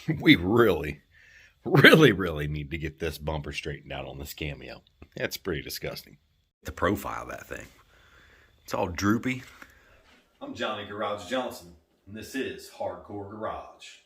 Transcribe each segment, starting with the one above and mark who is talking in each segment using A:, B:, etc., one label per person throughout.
A: We really need to get this bumper straightened out on this Cameo. That's pretty disgusting. The profile of that thing. It's all droopy. I'm Johnny Garage Johnson, and this is Hardcore Garage.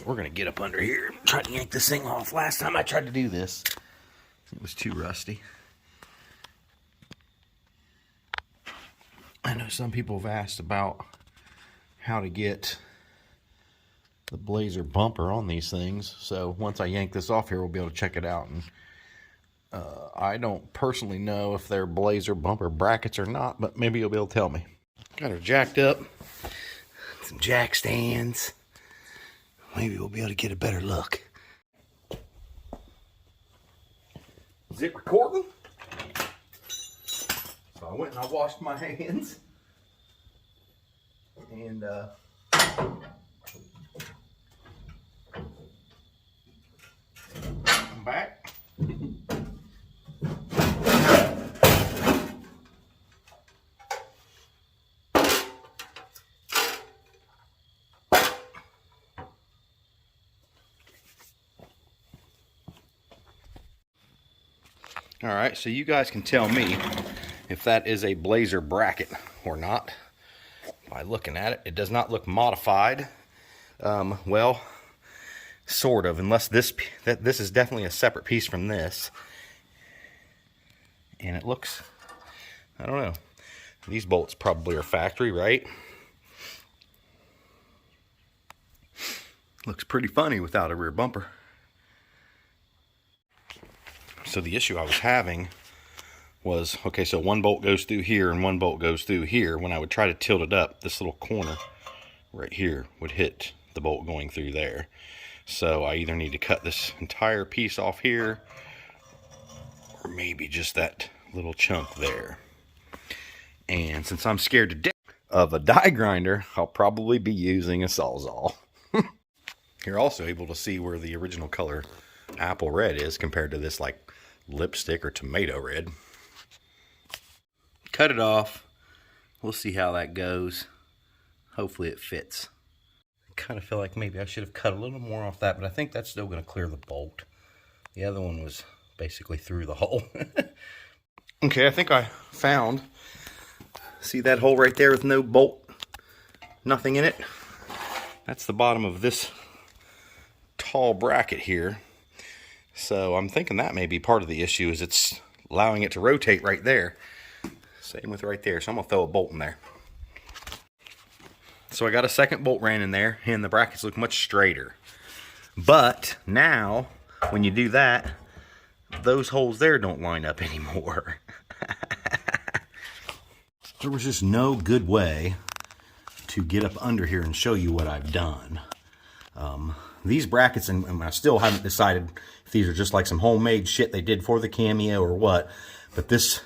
A: We're going to get up under here and try to yank this thing off. Last time I tried to do this, it was too rusty. I know some people have asked about how to get the Blazer bumper on these things. So once I yank this off here, we'll be able to check it out. And I don't personally know if they're Blazer bumper brackets or not, but maybe you'll be able to tell me. Got her jacked up. Some jack stands. Maybe we'll be able to get a better look. Is it recording? So I went and I washed my hands. And I'm back. All right, so you guys can tell me if that is a Blazer bracket or not. By looking at it, it does not look modified. Well, sort of, unless this is definitely a separate piece from this. And it looks, I don't know. These bolts probably are factory, right? Looks pretty funny without a rear bumper. So the issue I was having was, okay, so one bolt goes through here and one bolt goes through here. When I would try to tilt it up, this little corner right here would hit the bolt going through there. So I either need to cut this entire piece off here, or maybe just that little chunk there. And since I'm scared to death of a die grinder, I'll probably be using a Sawzall. You're also able to see where the original color apple red is compared to this like lipstick or tomato red. Cut it off. We'll see how that goes. Hopefully it fits. I kind of feel like maybe I should have cut a little more off that, but I think that's still going to clear the bolt. The other one was basically through the hole. Okay, I think I found, see that hole right there with no bolt, nothing in it? That's the bottom of this tall bracket here. So I'm thinking that may be part of the issue, is it's allowing it to rotate right there. Same with right there. So I'm going to throw a bolt in there. So I got a second bolt ran in there, and the brackets look much straighter. But now, when you do that, those holes there don't line up anymore. There was just no good way to get up under here and show you what I've done. These brackets, and I still haven't decided if these are just like some homemade shit they did for the Cameo or what, but this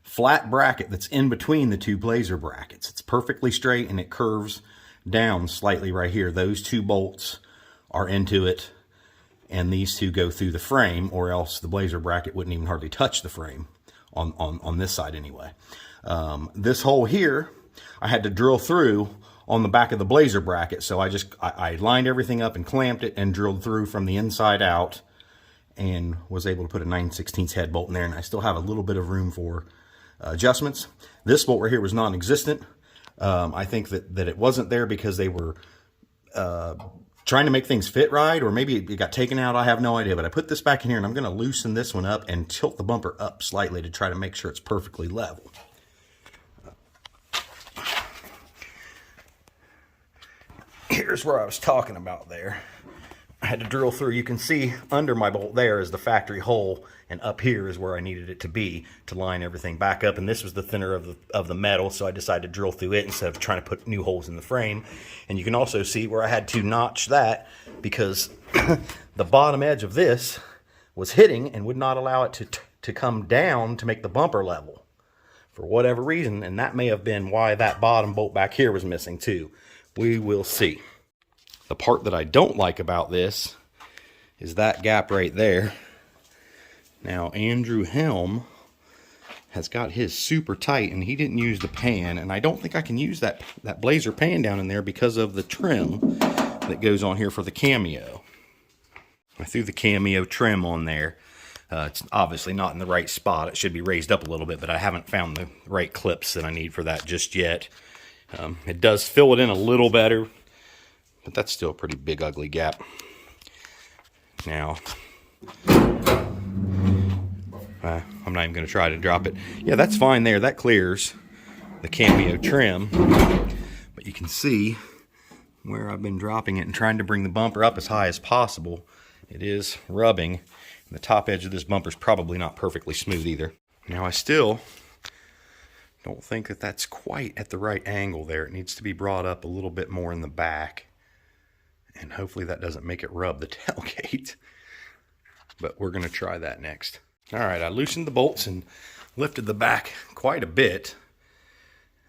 A: flat bracket that's in between the two Blazer brackets, it's perfectly straight and it curves down slightly right here. Those two bolts are into it, and these two go through the frame, or else the Blazer bracket wouldn't even hardly touch the frame on this side anyway. This hole here, I had to drill through on the back of the Blazer bracket, so I lined everything up and clamped it and drilled through from the inside out, and was able to put a 9/16 head bolt in there, and I still have a little bit of room for adjustments. This bolt right here was non-existent. I think that it wasn't there because they were trying to make things fit right, or maybe it got taken out. I have no idea, but I put this back in here, and I'm going to loosen this one up and tilt the bumper up slightly to try to make sure it's perfectly level. Here's where I was talking about there. I had to drill through. You can see under my bolt there is the factory hole, and up here is where I needed it to be to line everything back up. And this was the thinner of the metal, so I decided to drill through it instead of trying to put new holes in the frame. And you can also see where I had to notch that because the bottom edge of this was hitting and would not allow it to come down to make the bumper level for whatever reason, and that may have been why that bottom bolt back here was missing too. We will see. The part that I don't like about this is that gap right there. Now, Andrew Helm has got his super tight, and he didn't use the pan, and I don't think I can use that Blazer pan down in there because of the trim that goes on here for the Cameo. I threw the Cameo trim on there. It's obviously not in the right spot. It should be raised up a little bit, but I haven't found the right clips that I need for that just yet. It does fill it in a little better, but that's still a pretty big, ugly gap. Now, I'm not even going to try to drop it. Yeah, that's fine there. That clears the Cameo trim, but you can see where I've been dropping it and trying to bring the bumper up as high as possible. It is rubbing. The top edge of this bumper is probably not perfectly smooth either. Now, I still don't think that that's quite at the right angle there. It needs to be brought up a little bit more in the back, and hopefully that doesn't make it rub the tailgate. But we're going to try that next. All right, I loosened the bolts and lifted the back quite a bit,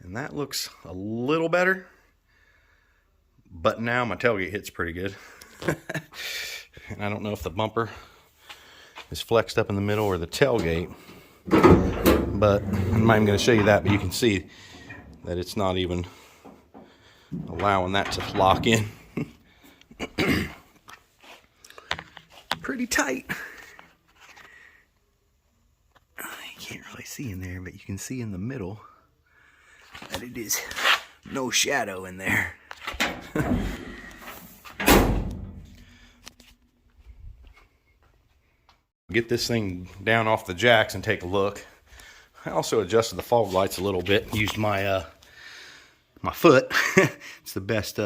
A: and that looks a little better. But now my tailgate hits pretty good. And I don't know if the bumper is flexed up in the middle or the tailgate, but I'm not even going to show you that, but you can see that it's not even allowing that to lock in. Pretty tight. You can't really see in there, but you can see in the middle that it is no shadow in there. Get this thing down off the jacks and take a look. I also adjusted the fog lights a little bit. Used my my foot. It's the best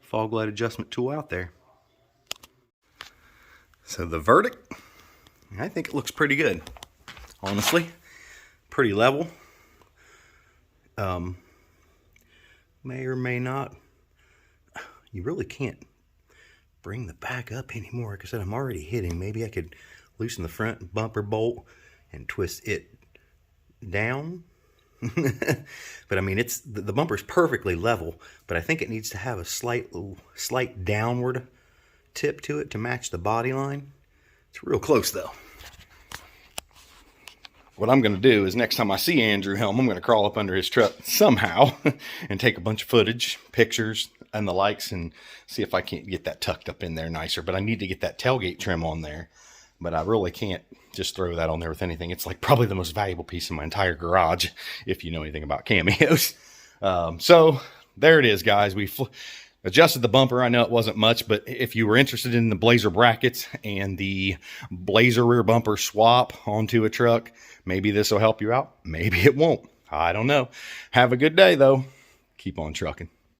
A: fog light adjustment tool out there. So the verdict, I think it looks pretty good. Honestly, pretty level. May or may not. You really can't bring the back up anymore. Like I said, I'm already hitting. Maybe I could loosen the front bumper bolt and twist it down. But I mean, it's the bumper's perfectly level, but I think it needs to have a slight downward tip to it to match the body line. It's real close though. What I'm going to do is next time I see Andrew Helm, I'm going to crawl up under his truck somehow and take a bunch of footage, pictures, and the likes, and see if I can't get that tucked up in there nicer. But I need to get that tailgate trim on there. But I really can't just throw that on there with anything. It's like probably the most valuable piece in my entire garage, if you know anything about Cameos. So there it is, guys. We adjusted the bumper. I know it wasn't much, but if you were interested in the Blazer brackets and the Blazer rear bumper swap onto a truck, maybe this will help you out. Maybe it won't. I don't know. Have a good day, though. Keep on trucking.